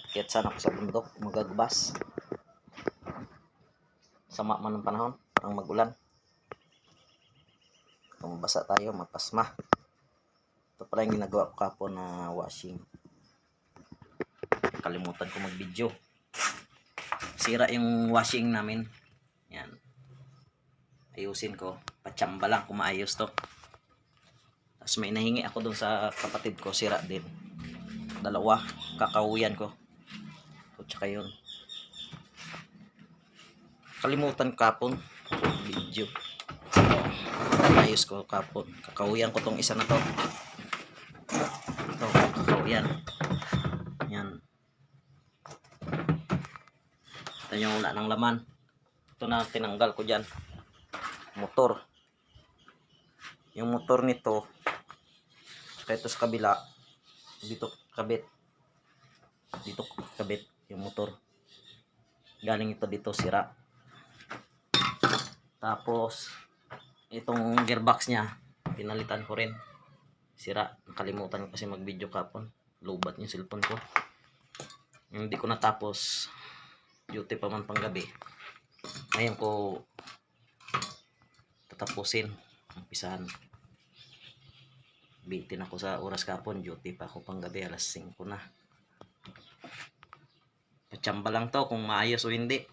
Kaya sana ako sa bundok, magagbas. Sama man ng panahon, parang magulan. Kung basa tayo, mapasma. Ito pala yung ginagawa ko kapon na washing. Kalimutan ko mag-video. Sira yung washing namin. Yan. Ayusin ko. Patsamba lang kung maayos to. Tapos may nahingi ako dun sa kapatid ko, sira din. Dalawa, kakauyan ko. O tsaka yun. Kalimutan kapon video. Ayos ko kapon. Kakauyan ko tong isa na to. Ito, kakauyan. Yan. Ito yung wala ng laman. Ito na tinanggal ko dyan. Motor. Yung motor nito, ito sa kabila, dito kabit. Dito kabit yung motor. Galing ito dito sira. Tapos itong gearbox niya pinalitan ko rin, sira. Nakalimutan kasi mag video kapon, lubat yung cellphone ko. Hindi ko natapos, duty pa man pang gabi. Ngayon ko tatapusin, umpisahan. Bitin ako sa oras kapon, duty pa ako pang gabi, alas 5 na. Patsamba lang to kung maayos o hindi.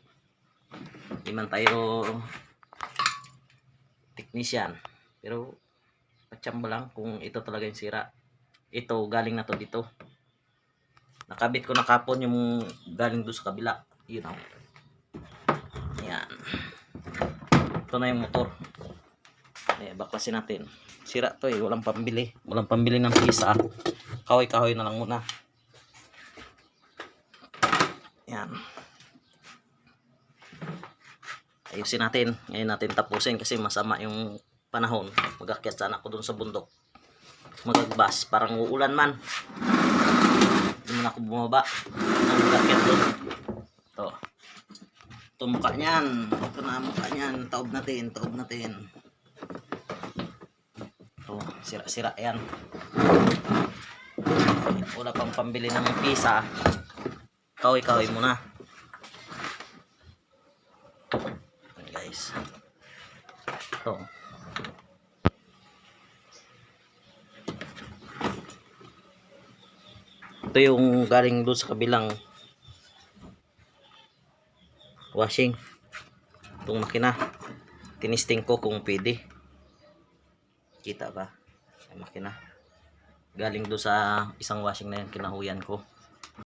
Hindi man tayo technician, pero patsamba lang kung ito talaga yung sira. Ito galing na to dito, nakabit ko na kapon yung galing doon sa kabila, you know. Yan, ito na yung motor. Baklasin natin. Sira to walang pambili ng pisa. Kahoy na lang muna. Yan, ayusin natin. Ngayon natin tapusin kasi masama yung panahon. Mag-akyat sana ako dun sa bundok, magagbas, parang uulan man. Hindi man ako bumaba nang mag-akyat dun. Ito mukha nyan. Ito na mukha nyan. Taob natin. Ito, sira yan. Wala pang pambili ng pisa. Kahoy muna. Guys, ito yung galing doon sa kabilang washing. Itong makina, tinisting ko kung pwede. Kita ba? Ay, makina galing doon sa isang washing na yan, kinahuyan ko.